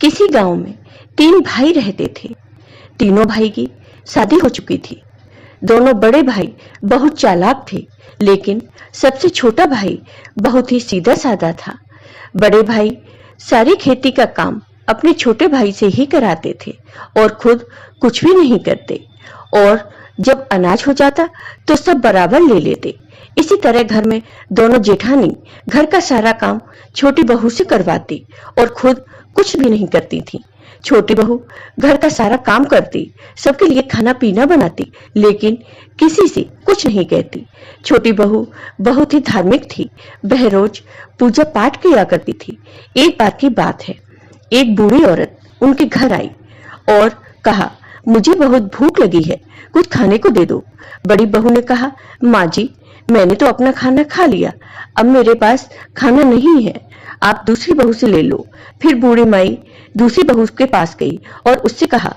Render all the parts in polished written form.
किसी गांव में 3 भाई रहते थे। तीनों भाई की शादी हो चुकी थी। दोनों बड़े भाई बहुत चालाक थे, लेकिन सबसे छोटा भाई बहुत ही सीधा साधा था। बड़े भाई सारी खेती का काम अपने छोटे भाई से ही कराते थे और खुद कुछ भी नहीं करते, और जब अनाज हो जाता तो सब बराबर ले लेते। इसी तरह घर में दोनों जेठानी घर का सारा काम छोटी बहू से करवाती और खुद कुछ भी नहीं करती थी। छोटी बहू घर का सारा काम करती, सबके लिए खाना पीना बनाती, लेकिन किसी से कुछ नहीं कहती। छोटी बहू बहुत ही धार्मिक थी, वह रोज पूजा पाठ किया करती थी। एक बार की बात है, एक बूढ़ी औरत उनके घर आई और कहा, मुझे बहुत भूख लगी है, कुछ खाने को दे दो। बड़ी बहू ने कहा, माँ जी, मैंने तो अपना खाना खा लिया, अब मेरे पास खाना नहीं है, आप दूसरी बहू से ले लो। फिर बूढ़ी माई दूसरी बहू के पास गई और उससे कहा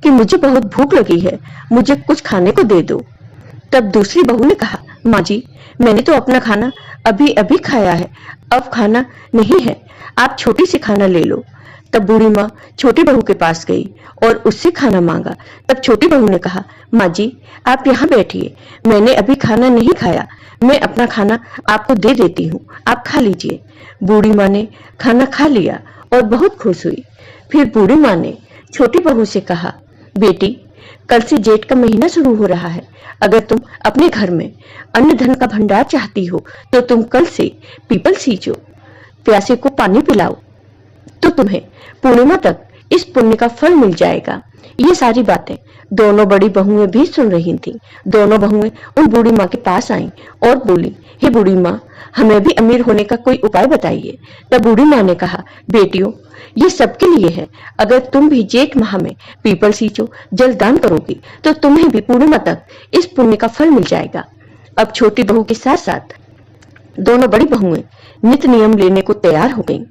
कि मुझे बहुत भूख लगी है, मुझे कुछ खाने को दे दो। तब दूसरी बहू ने कहा, माँ जी, मैंने तो अपना खाना अभी अभी खाया है, अब खाना नहीं है, आप छोटी से खाना ले लो। तब बूढ़ी माँ छोटी बहू के पास गई और उससे खाना मांगा। तब छोटी बहू ने कहा, माँ जी, आप यहाँ बैठिए, मैंने अभी खाना नहीं खाया, मैं अपना खाना आपको दे देती हूँ, आप खा लीजिए। बूढ़ी माँ ने खाना खा लिया और बहुत खुश हुई। फिर बूढ़ी माँ ने छोटी बहू से कहा, बेटी, कल से जेठ का महीना शुरू हो रहा है, अगर तुम अपने घर में अन्न धन का भंडार चाहती हो तो तुम कल से पीपल सींचो, प्यासे को पानी पिलाओ, तो तुम्हें पूर्णिमा तक इस पुण्य का फल मिल जाएगा। ये सारी बातें दोनों बड़ी बहुएं भी सुन रही थीं। दोनों बहुएं उन बूढ़ी माँ के पास आईं और बोली, हे बूढ़ी माँ, हमें भी अमीर होने का कोई उपाय बताइए। तब बूढ़ी माँ ने कहा, बेटियों, ये सबके लिए है, अगर तुम भी जेठ माह में पीपल सींचो, जल दान करोगी तो तुम्हें भी पूर्णिमा तक इस पुण्य का फल मिल जाएगा। अब छोटी बहू के साथ साथ दोनों बड़ी बहुएं नित नियम लेने को तैयार हो गईं।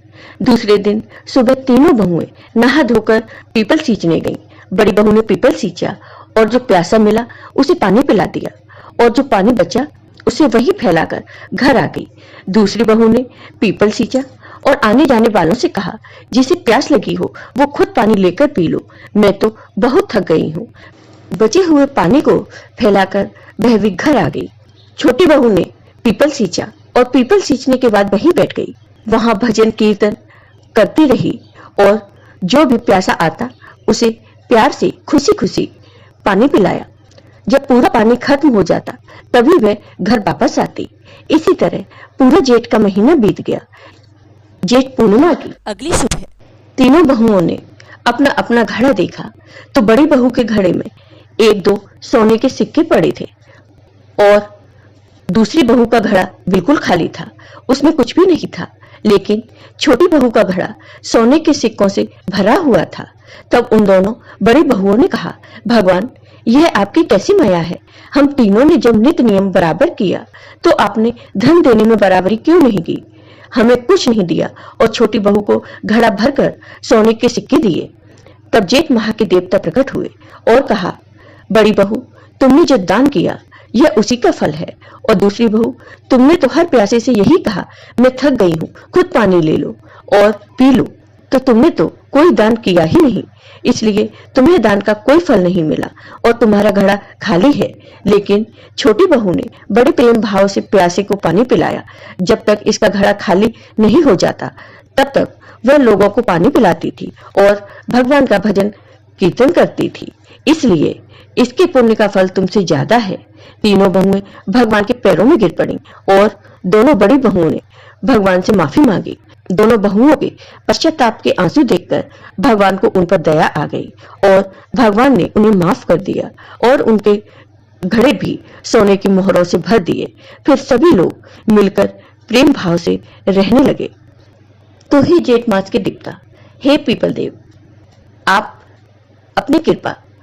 दूसरे दिन सुबह तीनों बहुएं नहा धोकर पीपल सींचने गईं। बड़ी बहू ने पीपल सींचा और जो प्यासा मिला उसे पानी पिला दिया, और जो पानी बचा उसे वही फैलाकर घर आ गई। दूसरी बहू ने पीपल सींचा और आने जाने वालों से कहा, जिसे प्यास लगी हो वो खुद पानी लेकर पी लो, मैं तो बहुत थक गई हूँ। बचे हुए पानी को फैलाकर वह भी घर आ गई। छोटी बहू ने पीपल सींचा और पीपल सींचने के बाद वहीं बैठ गई। वहां भजन कीर्तन करती रही और जो भी प्यासा आता उसे प्यार से खुशी खुशी पानी पिलाया। जब पूरा पानी खत्म हो जाता तभी वह घर वापस आती। इसी तरह पूरा जेठ का महीना बीत गया। जेठ पूर्णिमा की अगली सुबह तीनों बहुओं ने अपना अपना घड़ा देखा तो बड़ी बहू के घड़े में 1-2 सोने के सिक्के पड़े थे और दूसरी बहू का घड़ा बिल्कुल खाली था, उसमें कुछ भी नहीं था। लेकिन छोटी बहू का घड़ा सोने के सिक्कों से भरा हुआ था। तब उन दोनों बड़ी बहुओं ने कहा, भगवान, यह आपकी कैसी माया है, हम तीनों ने जब नित नियम बराबर किया तो आपने धन देने में बराबरी क्यों नहीं की? हमें कुछ नहीं दिया और छोटी बहू को घड़ा भरकर सोने के सिक्के दिए। तब जेठ माह के देवता प्रकट हुए और कहा, बड़ी बहू, तुमने जो दान किया यह उसी का फल है, और दूसरी बहू, तुमने तो हर प्यासे से यही कहा, मैं थक गई हूँ, खुद पानी ले लो और पी लो, तो तुमने तो कोई दान किया ही नहीं, इसलिए तुम्हें दान का कोई फल नहीं मिला और तुम्हारा घड़ा खाली है। लेकिन छोटी बहू ने बड़े प्रेम भाव से प्यासे को पानी पिलाया। जब तक इसका घड़ा खाली नहीं हो जाता तब तक वह लोगों को पानी पिलाती थी और भगवान का भजन कीर्तन करती थी, इसलिए इसके पुण्य का फल तुमसे ज्यादा है। तीनों बहुएं भगवान के पैरों में गिर पड़ी और दोनों बड़ी बहुओं ने भगवान से माफी मांगी। दोनों बहुओं के पश्चाताप के आंसू देखकर भगवान को उन पर दया आ गई और भगवान ने उन्हें माफ कर दिया और उनके घड़े भी सोने की मोहरों से भर दिए। फिर सभी लोग मिलकर प्रेम भाव से रहने लगे। तो हे जेठ मास के देवता, हे पीपल देव, आप अपनी कृपा